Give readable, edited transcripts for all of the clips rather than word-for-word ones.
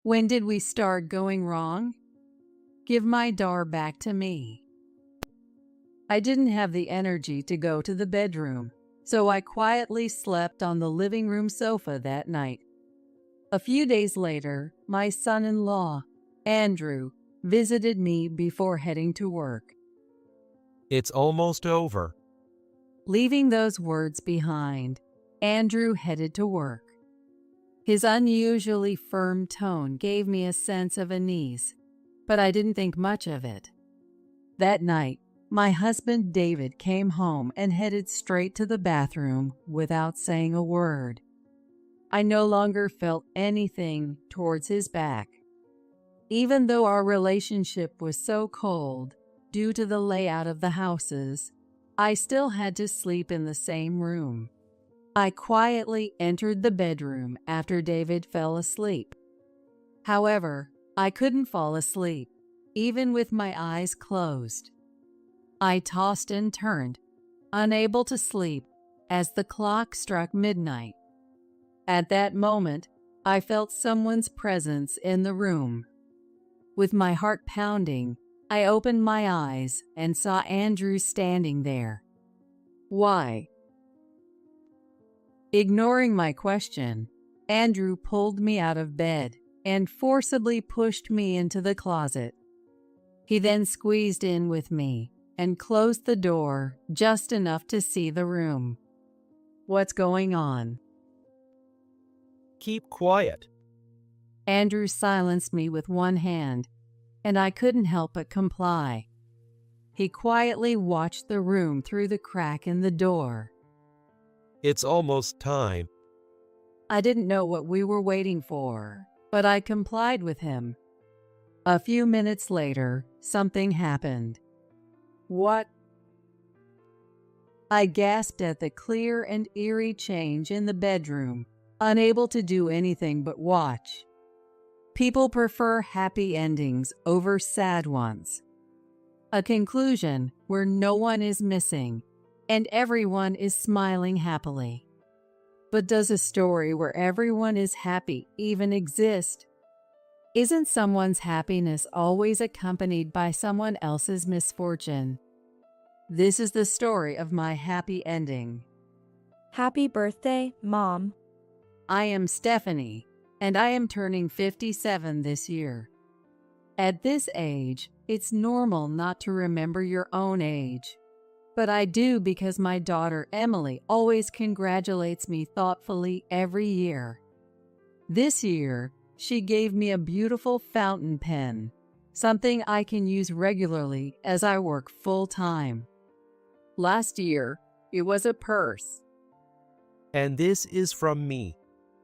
When did we start going wrong? Give my dar back to me. I didn't have the energy to go to the bedroom, so I quietly slept on the living room sofa that night. A few days later, my son-in-law, Andrew, visited me before heading to work. It's almost over. Leaving those words behind, Andrew headed to work. His unusually firm tone gave me a sense of unease, but I didn't think much of it. That night, my husband David came home and headed straight to the bathroom without saying a word. I no longer felt anything towards his back. Even though our relationship was so cold due to the layout of the houses, I still had to sleep in the same room. I quietly entered the bedroom after David fell asleep. However, I couldn't fall asleep, even with my eyes closed. I tossed and turned, unable to sleep, as the clock struck midnight. At that moment, I felt someone's presence in the room. With my heart pounding, I opened my eyes and saw Andrew standing there. Why? Ignoring my question, Andrew pulled me out of bed and forcibly pushed me into the closet. He then squeezed in with me and closed the door just enough to see the room. What's going on? Keep quiet. Andrew silenced me with one hand, and I couldn't help but comply. He quietly watched the room through the crack in the door. It's almost time. I didn't know what we were waiting for, but I complied with him. A few minutes later, something happened. What? I gasped at the clear and eerie change in the bedroom, unable to do anything but watch. People prefer happy endings over sad ones. A conclusion where no one is missing and everyone is smiling happily. But does a story where everyone is happy even exist? Isn't someone's happiness always accompanied by someone else's misfortune? This is the story of my happy ending. Happy birthday, Mom. I am Stephanie, and I am turning 57 this year. At this age, it's normal not to remember your own age. But I do because my daughter Emily always congratulates me thoughtfully every year. This year, she gave me a beautiful fountain pen, something I can use regularly as I work full-time. Last year, it was a purse. And this is from me.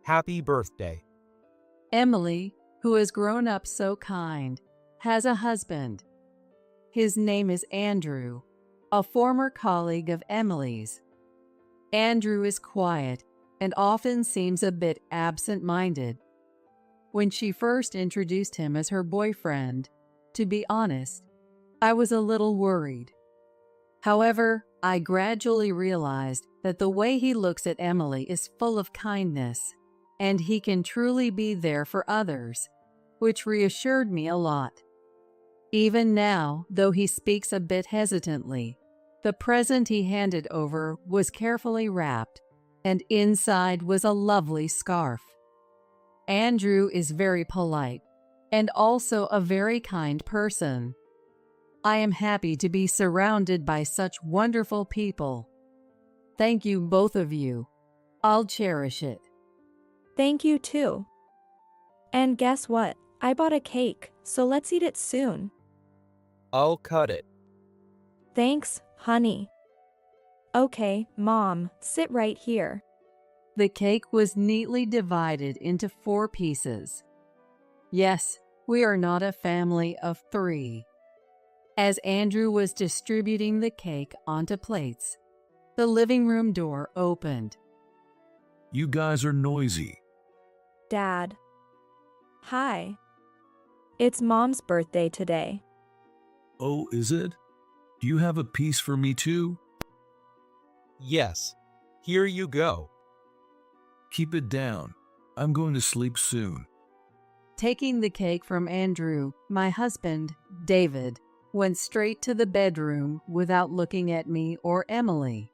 Happy birthday. Emily, who has grown up so kind, has a husband. His name is Andrew, a former colleague of Emily's. Andrew is quiet and often seems a bit absent-minded. When she first introduced him as her boyfriend, to be honest, I was a little worried. However, I gradually realized that the way he looks at Emily is full of kindness, and he can truly be there for others, which reassured me a lot. Even now, though he speaks a bit hesitantly, the present he handed over was carefully wrapped, and inside was a lovely scarf. Andrew is very polite and also a very kind person. I am happy to be surrounded by such wonderful people. Thank you, both of you. I'll cherish it. Thank you too. And guess what? I bought a cake, so let's eat it soon. I'll cut it. Thanks, honey. Okay, Mom, sit right here. The cake was neatly divided into 4 pieces. Yes, we are not a family of 3. As Andrew was distributing the cake onto plates, the living room door opened. You guys are noisy. Dad. Hi. It's Mom's birthday today. Oh, is it? Do you have a piece for me too? Yes. Here you go. Keep it down. I'm going to sleep soon. Taking the cake from Andrew, my husband, David, went straight to the bedroom without looking at me or Emily.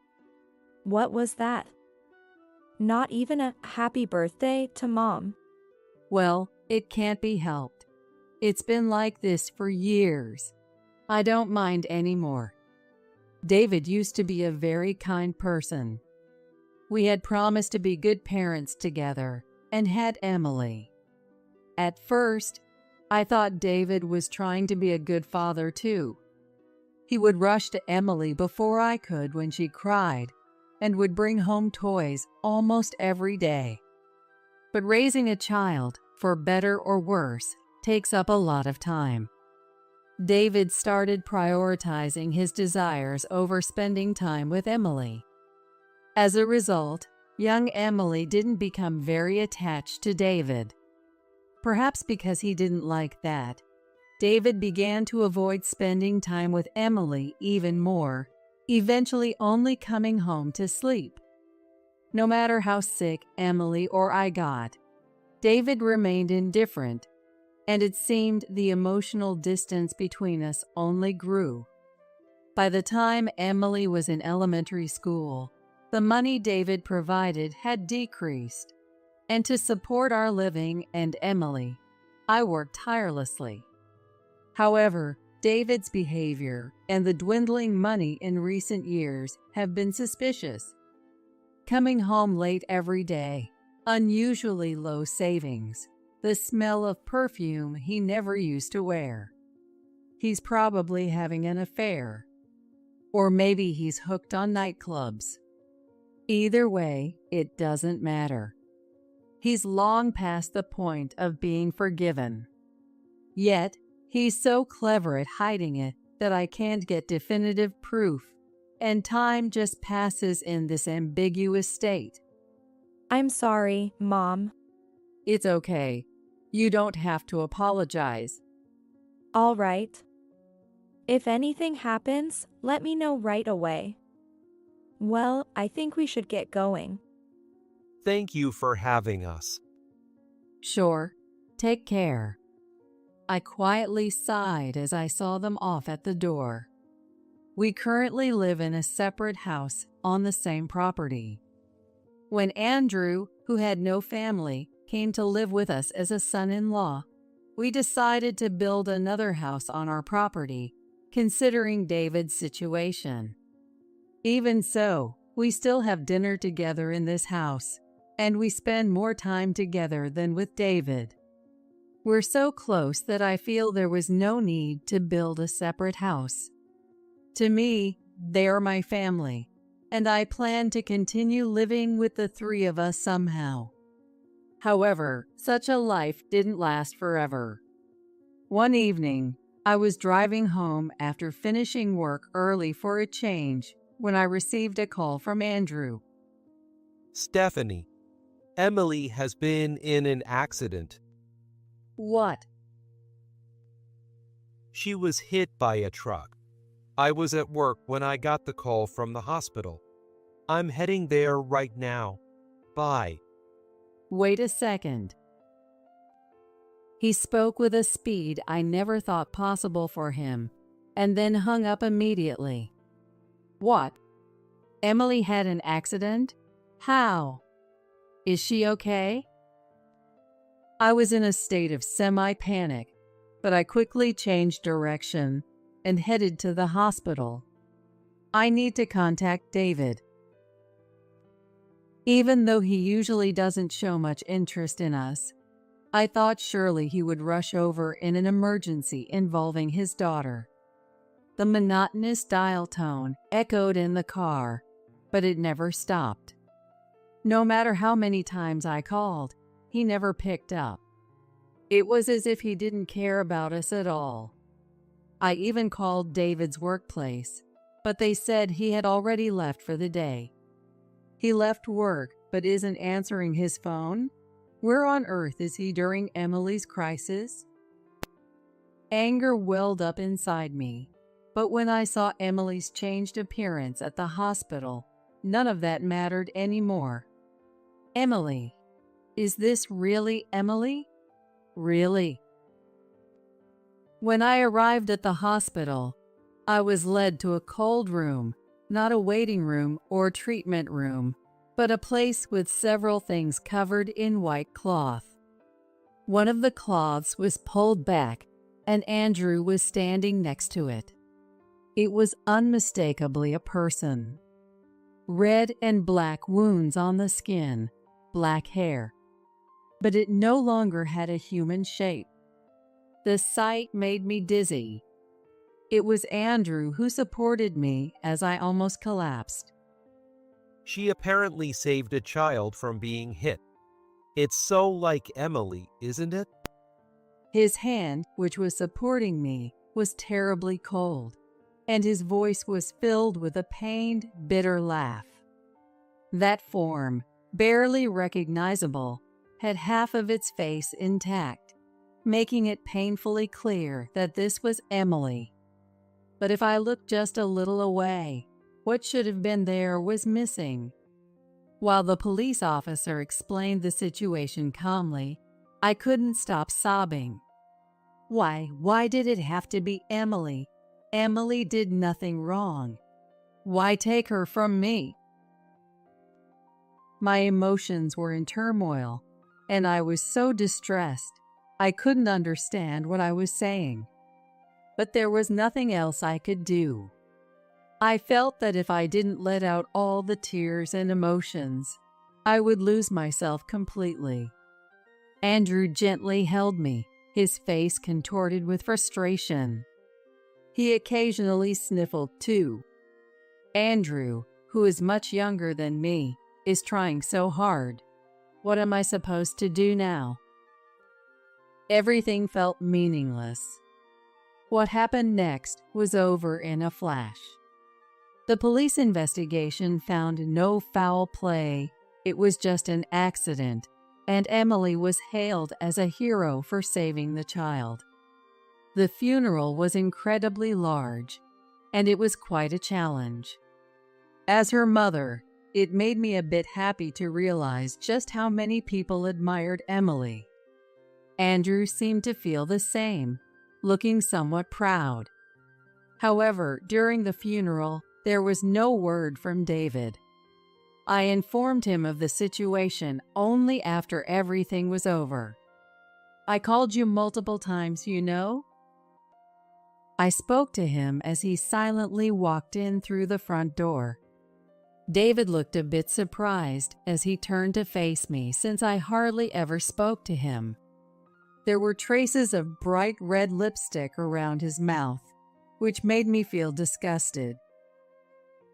What was that? Not even a happy birthday to Mom. Well, it can't be helped. It's been like this for years. I don't mind anymore. David used to be a very kind person. We had promised to be good parents together and had Emily. At first, I thought David was trying to be a good father too. He would rush to Emily before I could when she cried and would bring home toys almost every day. But raising a child, for better or worse, takes up a lot of time. David started prioritizing his desires over spending time with Emily. As a result, young Emily didn't become very attached to David. Perhaps because he didn't like that, David began to avoid spending time with Emily even more, eventually only coming home to sleep. No matter how sick Emily or I got, David remained indifferent, and it seemed the emotional distance between us only grew. By the time Emily was in elementary school, the money David provided had decreased, and to support our living and Emily, I worked tirelessly. However, David's behavior and the dwindling money in recent years have been suspicious. Coming home late every day, unusually low savings, the smell of perfume he never used to wear. He's probably having an affair. Or maybe he's hooked on nightclubs. Either way, it doesn't matter. He's long past the point of being forgiven. Yet, he's so clever at hiding it that I can't get definitive proof, and time just passes in this ambiguous state. I'm sorry, Mom. It's okay. You don't have to apologize. All right. If anything happens, let me know right away. Well, I think we should get going. Thank you for having us. Sure. Take care. I quietly sighed as I saw them off at the door. We currently live in a separate house on the same property. When Andrew, who had no family, came to live with us as a son-in-law, we decided to build another house on our property, considering David's situation. Even so, we still have dinner together in this house, and we spend more time together than with David. We're so close that I feel there was no need to build a separate house. To me, they're my family, and I plan to continue living with the three of us somehow. However, such a life didn't last forever. One evening, I was driving home after finishing work early for a change when I received a call from Andrew. Stephanie, Emily has been in an accident. What? She was hit by a truck. I was at work when I got the call from the hospital. I'm heading there right now. Bye. Wait a second. He spoke with a speed I never thought possible for him, and then hung up immediately. What? Emily had an accident? How? Is she okay? I was in a state of semi-panic, but I quickly changed direction and headed to the hospital. I need to contact David. Even though he usually doesn't show much interest in us, I thought surely he would rush over in an emergency involving his daughter. The monotonous dial tone echoed in the car, but it never stopped. No matter how many times I called, he never picked up. It was as if he didn't care about us at all. I even called David's workplace, but they said he had already left for the day. He left work but isn't answering his phone? Where on earth is he during Emily's crisis? Anger welled up inside me, but when I saw Emily's changed appearance at the hospital, none of that mattered anymore. Emily. Is this really Emily? Really? When I arrived at the hospital, I was led to a cold room, not a waiting room or treatment room, but a place with several things covered in white cloth. One of the cloths was pulled back, and Andrew was standing next to it. It was unmistakably a person. Red and black wounds on the skin, black hair. But it no longer had a human shape. The sight made me dizzy. It was Andrew who supported me as I almost collapsed. She apparently saved a child from being hit. It's so like Emily, isn't it? His hand, which was supporting me, was terribly cold, and his voice was filled with a pained, bitter laugh. That form, barely recognizable, had half of its face intact, making it painfully clear that this was Emily. But if I looked just a little away, what should have been there was missing. While the police officer explained the situation calmly, I couldn't stop sobbing. Why did it have to be Emily? Emily did nothing wrong. Why take her from me? My emotions were in turmoil, and I was so distressed, I couldn't understand what I was saying. But there was nothing else I could do. I felt that if I didn't let out all the tears and emotions, I would lose myself completely. Andrew gently held me, his face contorted with frustration. He occasionally sniffled too. Andrew, who is much younger than me, is trying so hard. What am I supposed to do now? Everything felt meaningless. What happened next was over in a flash. The police investigation found no foul play. It was just an accident, and Emily was hailed as a hero for saving the child. The funeral was incredibly large, and it was quite a challenge. As her mother, it made me a bit happy to realize just how many people admired Emily. Andrew seemed to feel the same, looking somewhat proud. However, during the funeral, there was no word from David. I informed him of the situation only after everything was over. I called you multiple times, you know? I spoke to him as he silently walked in through the front door. David looked a bit surprised as he turned to face me, since I hardly ever spoke to him. There were traces of bright red lipstick around his mouth, which made me feel disgusted.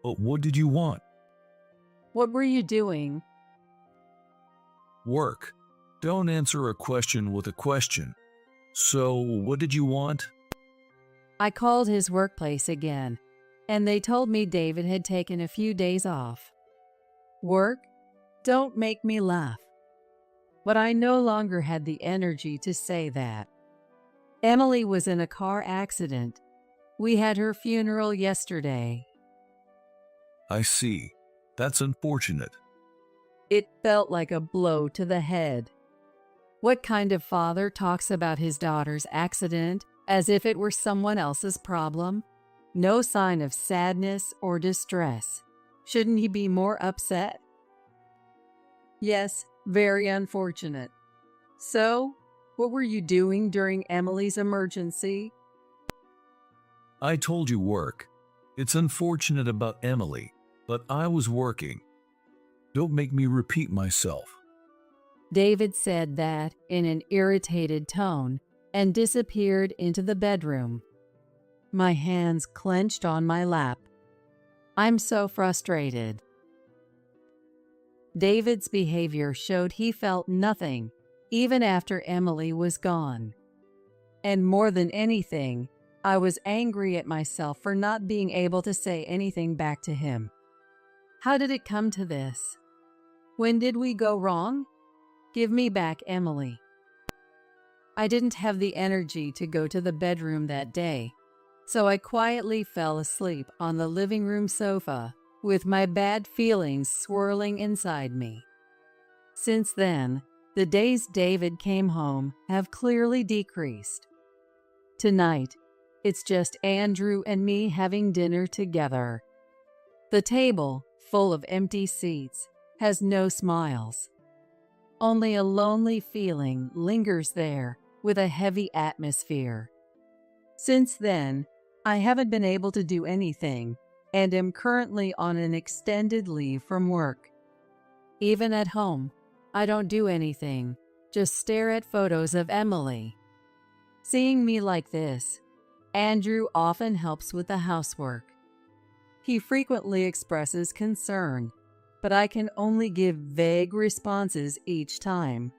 What did you want? What were you doing? Work. Don't answer a question with a question. So, what did you want? I called his workplace again, and they told me David had taken a few days off. Work? Don't make me laugh. But I no longer had the energy to say that. Emily was in a car accident. We had her funeral yesterday. I see. That's unfortunate. It felt like a blow to the head. What kind of father talks about his daughter's accident as if it were someone else's problem? No sign of sadness or distress. Shouldn't he be more upset? Yes, very unfortunate. So, what were you doing during Emily's emergency? I told you work. It's unfortunate about Emily, but I was working. Don't make me repeat myself. David said that in an irritated tone and disappeared into the bedroom. My hands clenched on my lap. I'm so frustrated. David's behavior showed he felt nothing, even after Emily was gone. And more than anything, I was angry at myself for not being able to say anything back to him. How did it come to this? When did we go wrong? Give me back Emily. I didn't have the energy to go to the bedroom that day, so I quietly fell asleep on the living room sofa with my bad feelings swirling inside me. Since then, the days David came home have clearly decreased. Tonight, it's just Andrew and me having dinner together. The table, full of empty seats, has no smiles. Only a lonely feeling lingers there with a heavy atmosphere. Since then, I haven't been able to do anything and am currently on an extended leave from work. Even at home, I don't do anything, just stare at photos of Emily. Seeing me like this, Andrew often helps with the housework. He frequently expresses concern, but I can only give vague responses each time.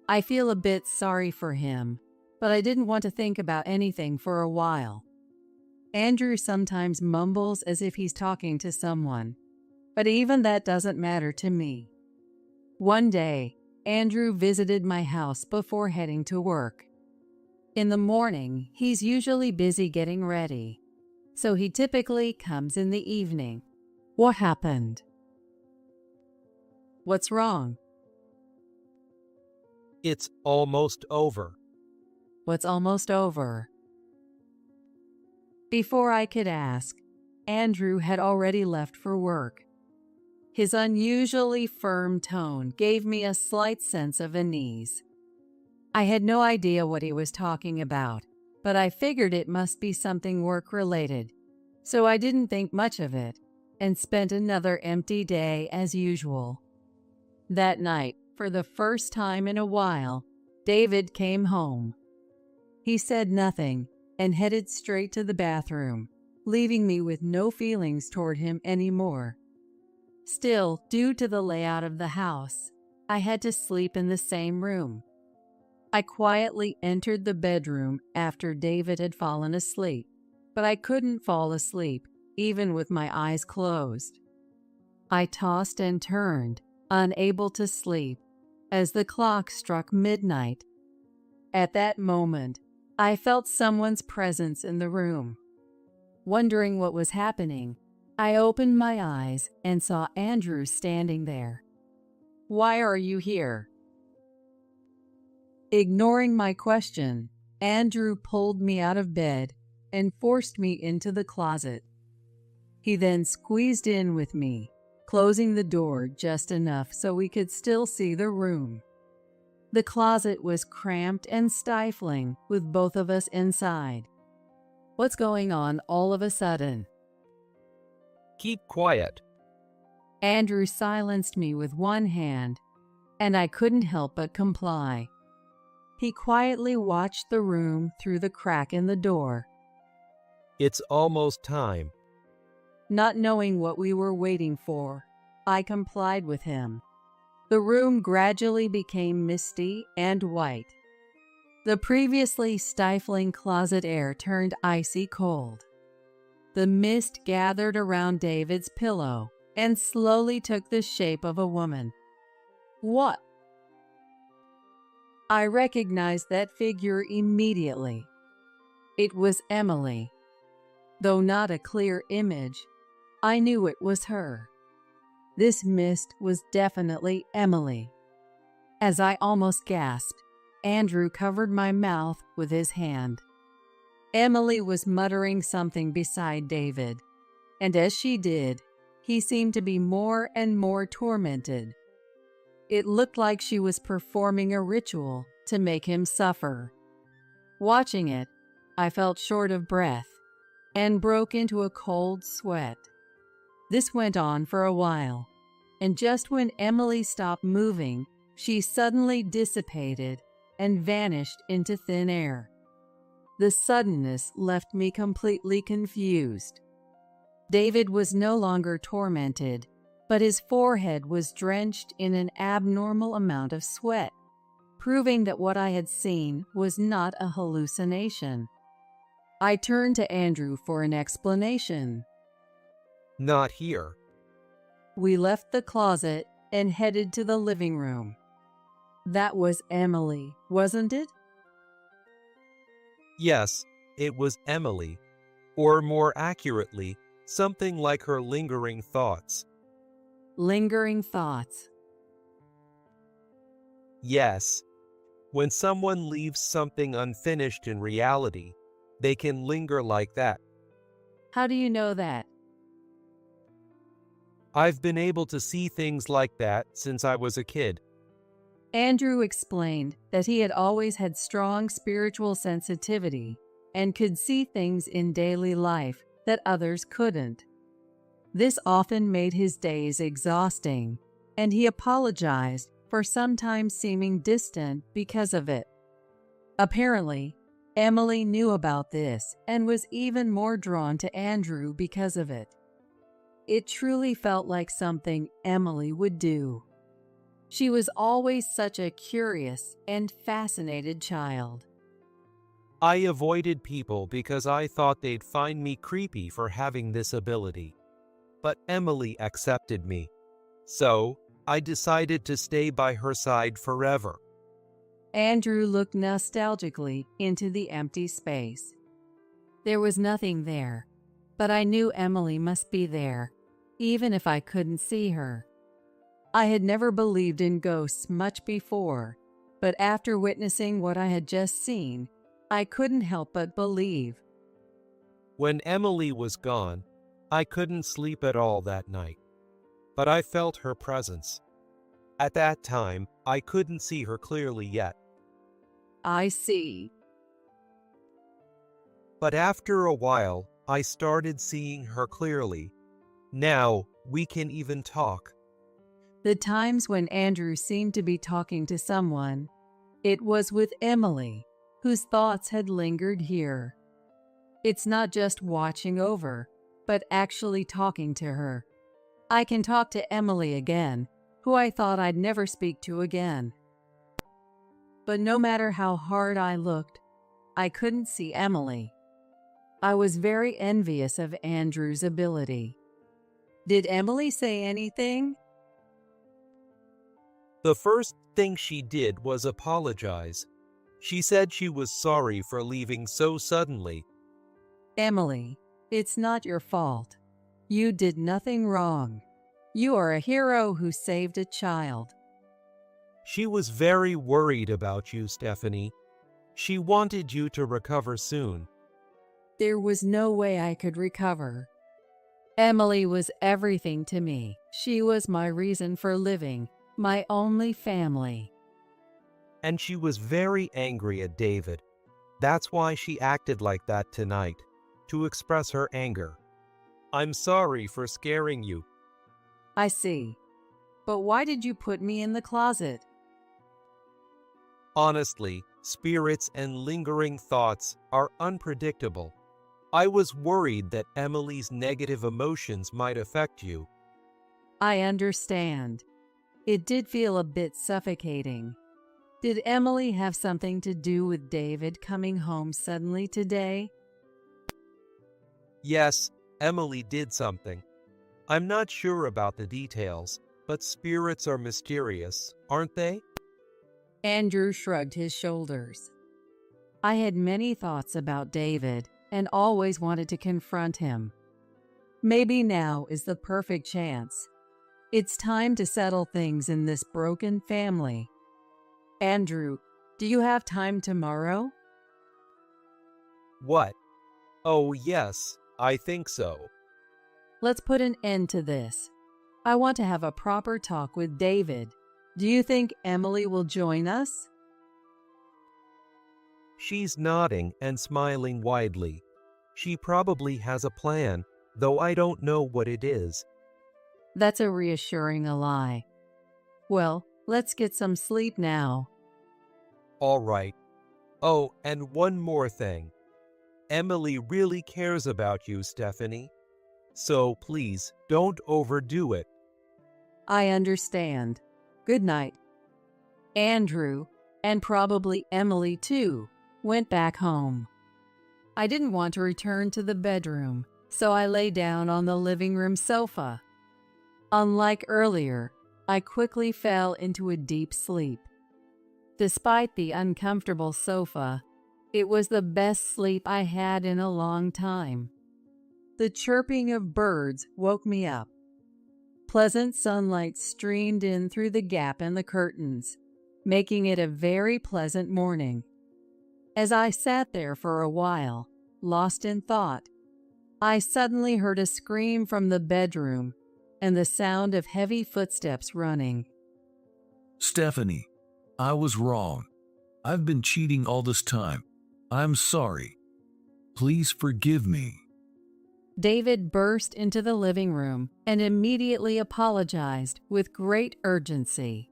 I feel a bit sorry for him, but I didn't want to think about anything for a while. Andrew sometimes mumbles as if he's talking to someone, but even that doesn't matter to me. One day, Andrew visited my house before heading to work. In the morning, he's usually busy getting ready, so he typically comes in the evening. What happened? What's wrong? It's almost over. What's almost over? Before I could ask, Andrew had already left for work. His unusually firm tone gave me a slight sense of unease. I had no idea what he was talking about, but I figured it must be something work-related, so I didn't think much of it and spent another empty day as usual. That night, for the first time in a while, David came home. He said nothing and headed straight to the bathroom, leaving me with no feelings toward him anymore. Still, due to the layout of the house, I had to sleep in the same room. I quietly entered the bedroom after David had fallen asleep, but I couldn't fall asleep, even with my eyes closed. I tossed and turned, unable to sleep, as the clock struck midnight. At that moment, I felt someone's presence in the room. Wondering what was happening, I opened my eyes and saw Andrew standing there. "Why are you here?" Ignoring my question, Andrew pulled me out of bed and forced me into the closet. He then squeezed in with me, closing the door just enough so we could still see the room. The closet was cramped and stifling with both of us inside. "What's going on all of a sudden?" Keep quiet. Andrew silenced me with one hand, and I couldn't help but comply. He quietly watched the room through the crack in the door. It's almost time. Not knowing what we were waiting for, I complied with him. The room gradually became misty and white. The previously stifling closet air turned icy cold. The mist gathered around David's pillow and slowly took the shape of a woman. What? I recognized that figure immediately. It was Emily. Though not a clear image, I knew it was her. This mist was definitely Emily. As I almost gasped, Andrew covered my mouth with his hand. Emily was muttering something beside David, and as she did, he seemed to be more and more tormented. It looked like she was performing a ritual to make him suffer. Watching it, I felt short of breath and broke into a cold sweat. This went on for a while, and just when Emily stopped moving, she suddenly dissipated and vanished into thin air. The suddenness left me completely confused. David was no longer tormented, but his forehead was drenched in an abnormal amount of sweat, proving that what I had seen was not a hallucination. I turned to Andrew for an explanation. Not here. We left the closet and headed to the living room. That was Emily, wasn't it? Yes, it was Emily, or more accurately, something like her lingering thoughts. Lingering thoughts. Yes, when someone leaves something unfinished in reality, they can linger like that. How do you know that? I've been able to see things like that since I was a kid. Andrew explained that he had always had strong spiritual sensitivity and could see things in daily life that others couldn't. This often made his days exhausting, and he apologized for sometimes seeming distant because of it. Apparently, Emily knew about this and was even more drawn to Andrew because of it. It truly felt like something Emily would do. She was always such a curious and fascinated child. I avoided people because I thought they'd find me creepy for having this ability. But Emily accepted me. So, I decided to stay by her side forever. Andrew looked nostalgically into the empty space. There was nothing there, but I knew Emily must be there, even if I couldn't see her. I had never believed in ghosts much before, but after witnessing what I had just seen, I couldn't help but believe. When Emily was gone, I couldn't sleep at all that night. But I felt her presence. At that time, I couldn't see her clearly yet. I see. But after a while, I started seeing her clearly. Now, we can even talk. The times when Andrew seemed to be talking to someone, it was with Emily, whose thoughts had lingered here. It's not just watching over, but actually talking to her. I can talk to Emily again, who I thought I'd never speak to again. But no matter how hard I looked, I couldn't see Emily. I was very envious of Andrew's ability. Did Emily say anything? The first thing she did was apologize. She said she was sorry for leaving so suddenly. Emily, it's not your fault. You did nothing wrong. You are a hero who saved a child. She was very worried about you, Stephanie. She wanted you to recover soon. There was no way I could recover. Emily was everything to me. She was my reason for living, my only family. And she was very angry at David. That's why she acted like that tonight, to express her anger. I'm sorry for scaring you. I see. But why did you put me in the closet? Honestly, spirits and lingering thoughts are unpredictable. I was worried that Emily's negative emotions might affect you. I understand. It did feel a bit suffocating. Did Emily have something to do with David coming home suddenly today? Yes, Emily did something. I'm not sure about the details, but spirits are mysterious, aren't they? Andrew shrugged his shoulders. I had many thoughts about David and always wanted to confront him. Maybe now is the perfect chance. It's time to settle things in this broken family. Andrew, do you have time tomorrow? What? Oh, yes, I think so. Let's put an end to this. I want to have a proper talk with David. Do you think Emily will join us? She's nodding and smiling widely. She probably has a plan, though I don't know what it is. That's a reassuring ally. Well, let's get some sleep now. All right. Oh, and one more thing. Emily really cares about you, Stephanie. So please, don't overdo it. I understand. Good night. Andrew, and probably Emily too, went back home. I didn't want to return to the bedroom, so I lay down on the living room sofa. Unlike earlier, I quickly fell into a deep sleep. Despite the uncomfortable sofa, it was the best sleep I had in a long time. The chirping of birds woke me up. Pleasant sunlight streamed in through the gap in the curtains. making it a very pleasant morning. As I sat there for a while, lost in thought, I suddenly heard a scream from the bedroom and the sound of heavy footsteps running. Stephanie, I was wrong. I've been cheating all this time. I'm sorry. Please forgive me. David burst into the living room and immediately apologized with great urgency.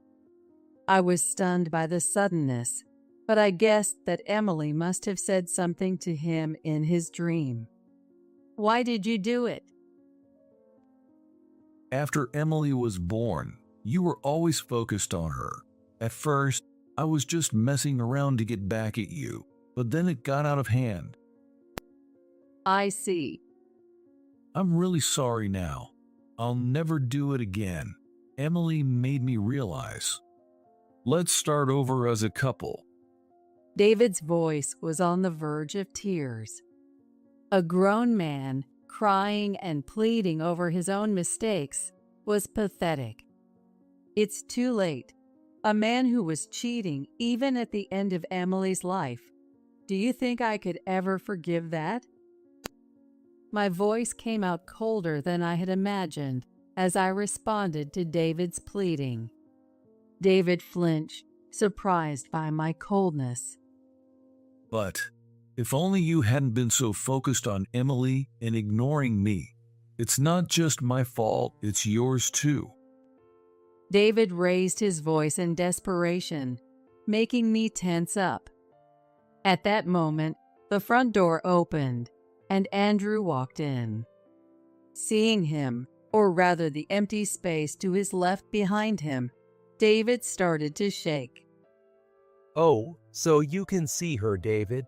I was stunned by the suddenness, but I guessed that Emily must have said something to him in his dream. Why did you do it? After Emily was born, you were always focused on her. At first, I was just messing around to get back at you, but then it got out of hand. I see. I'm really sorry now. I'll never do it again. Emily made me realize. Let's start over as a couple. David's voice was on the verge of tears. A grown man crying and pleading over his own mistakes was pathetic. It's too late. A man who was cheating even at the end of Emily's life. Do you think I could ever forgive that? My voice came out colder than I had imagined as I responded to David's pleading. David flinched, surprised by my coldness. But if only you hadn't been so focused on Emily and ignoring me. It's not just my fault, it's yours too. David raised his voice in desperation, making me tense up. At that moment, the front door opened, and Andrew walked in. Seeing him, or rather the empty space to his left behind him, David started to shake. Oh, so you can see her, David.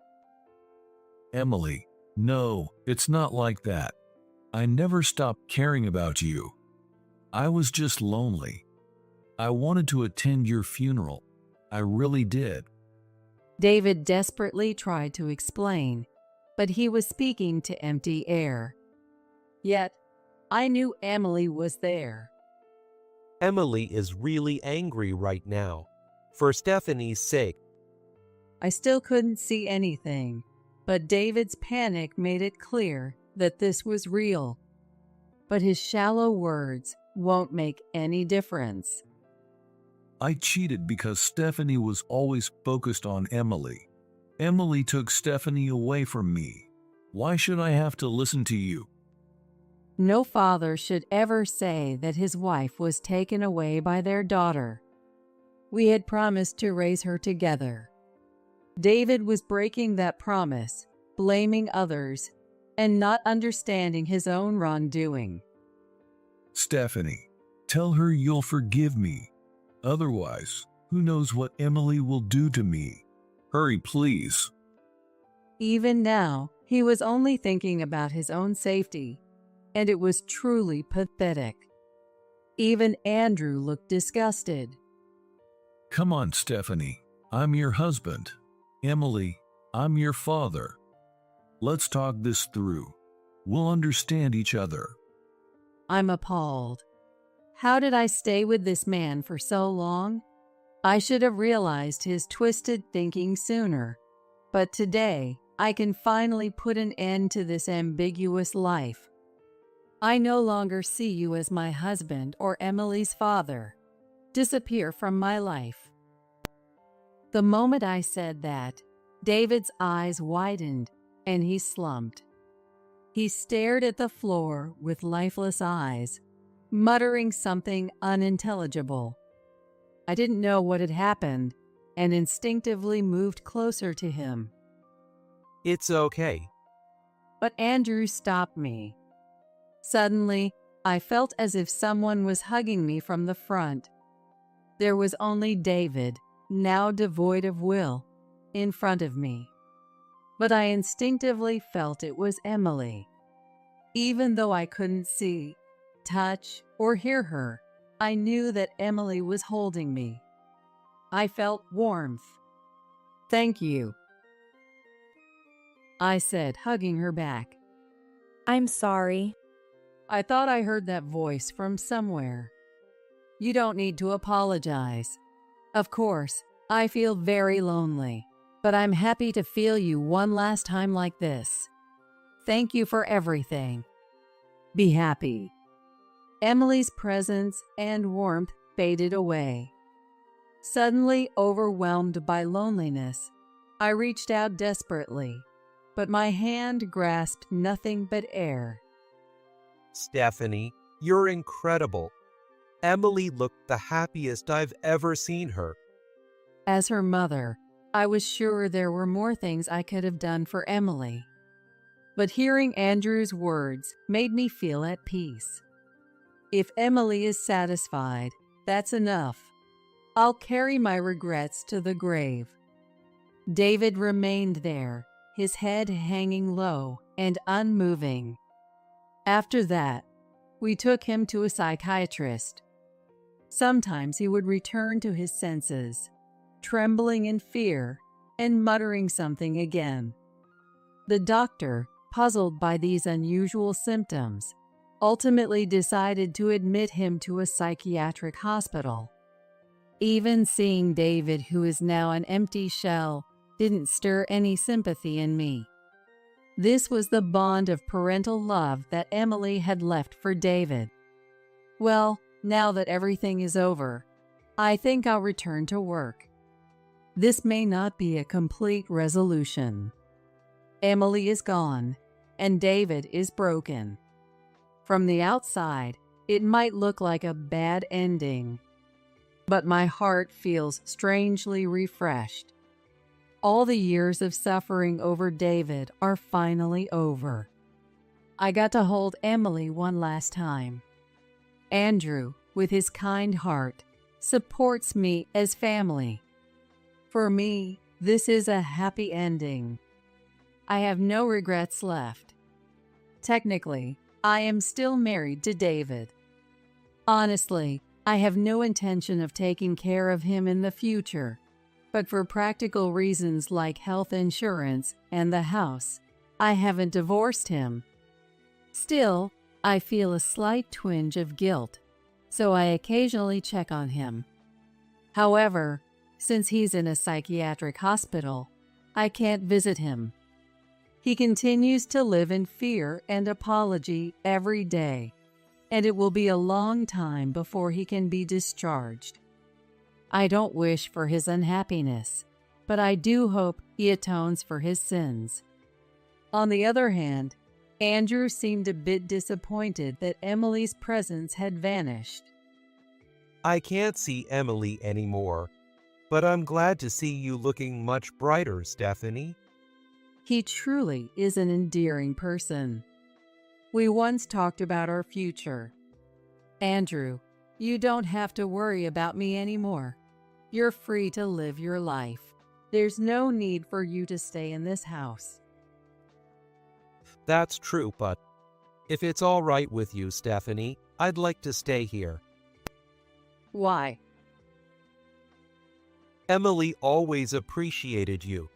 Emily, no, it's not like that. I never stopped caring about you. I was just lonely. I wanted to attend your funeral. I really did. David desperately tried to explain, but he was speaking to empty air. Yet, I knew Emily was there. Emily is really angry right now, for Stephanie's sake. I still couldn't see anything, but David's panic made it clear that this was real. But his shallow words won't make any difference. I cheated because Stephanie was always focused on Emily. Emily took Stephanie away from me. Why should I have to listen to you? No father should ever say that his wife was taken away by their daughter. We had promised to raise her together. David was breaking that promise, blaming others, and not understanding his own wrongdoing. Stephanie, tell her you'll forgive me. Otherwise, who knows what Emily will do to me? Hurry, please. Even now, he was only thinking about his own safety, and it was truly pathetic. Even Andrew looked disgusted. Come on, Stephanie. I'm your husband. Emily, I'm your father. Let's talk this through. We'll understand each other. I'm appalled. How did I stay with this man for so long? I should have realized his twisted thinking sooner. But today, I can finally put an end to this ambiguous life. I no longer see you as my husband or Emily's father. Disappear from my life. The moment I said that, David's eyes widened and he slumped. He stared at the floor with lifeless eyes, muttering something unintelligible. I didn't know what had happened and instinctively moved closer to him. It's okay. But Andrew stopped me. Suddenly, I felt as if someone was hugging me from the front. There was only David, now devoid of will, in front of me. But I instinctively felt it was Emily. Even though I couldn't see, touch, or hear her, I knew that Emily was holding me. I felt warmth. "Thank you," I said, hugging her back. I'm sorry. I thought I heard that voice from somewhere. You don't need to apologize. Of course, I feel very lonely, but I'm happy to feel you one last time like this. Thank you for everything. Be happy." Emily's presence and warmth faded away. Suddenly overwhelmed by loneliness, I reached out desperately, but my hand grasped nothing but air. Stephanie, you're incredible. Emily looked the happiest I've ever seen her. As her mother, I was sure there were more things I could have done for Emily. But hearing Andrew's words made me feel at peace. If Emily is satisfied, that's enough. I'll carry my regrets to the grave. David remained there, his head hanging low and unmoving. After that, we took him to a psychiatrist. Sometimes he would return to his senses, trembling in fear and muttering something again. The doctor, puzzled by these unusual symptoms, ultimately decided to admit him to a psychiatric hospital. Even seeing David, who is now an empty shell, didn't stir any sympathy in me. This was the bond of parental love that Emily had left for David. Well, now that everything is over, I think I'll return to work. This may not be a complete resolution. Emily is gone, and David is broken. From the outside, it might look like a bad ending, but my heart feels strangely refreshed. All the years of suffering over David are finally over. I got to hold Emily one last time. Andrew, with his kind heart, supports me as family. For me, this is a happy ending. I have no regrets left. Technically, I am still married to David. Honestly, I have no intention of taking care of him in the future, but for practical reasons like health insurance and the house, I haven't divorced him. Still, I feel a slight twinge of guilt, so I occasionally check on him. However, since he's in a psychiatric hospital, I can't visit him. He continues to live in fear and apology every day, and it will be a long time before he can be discharged. I don't wish for his unhappiness, but I do hope he atones for his sins. On the other hand, Andrew seemed a bit disappointed that Emily's presence had vanished. I can't see Emily anymore, but I'm glad to see you looking much brighter, Stephanie. He truly is an endearing person. We once talked about our future. Andrew, you don't have to worry about me anymore. You're free to live your life. There's no need for you to stay in this house. That's true, but if it's all right with you, Stephanie, I'd like to stay here. Why? Emily always appreciated you.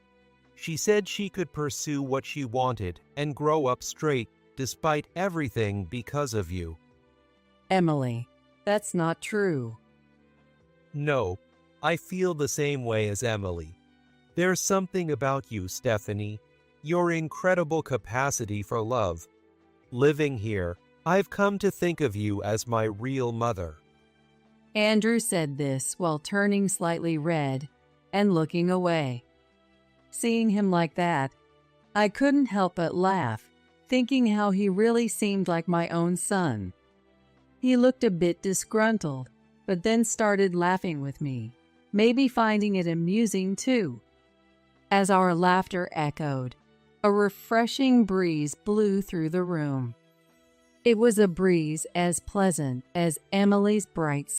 She said she could pursue what she wanted and grow up straight despite everything because of you. Emily, that's not true. No, I feel the same way as Emily. There's something about you, Stephanie. Your incredible capacity for love. Living here, I've come to think of you as my real mother. Andrew said this while turning slightly red and looking away. Seeing him like that, I couldn't help but laugh, thinking how he really seemed like my own son. He looked a bit disgruntled, but then started laughing with me, maybe finding it amusing too. As our laughter echoed, a refreshing breeze blew through the room. It was a breeze as pleasant as Emily's bright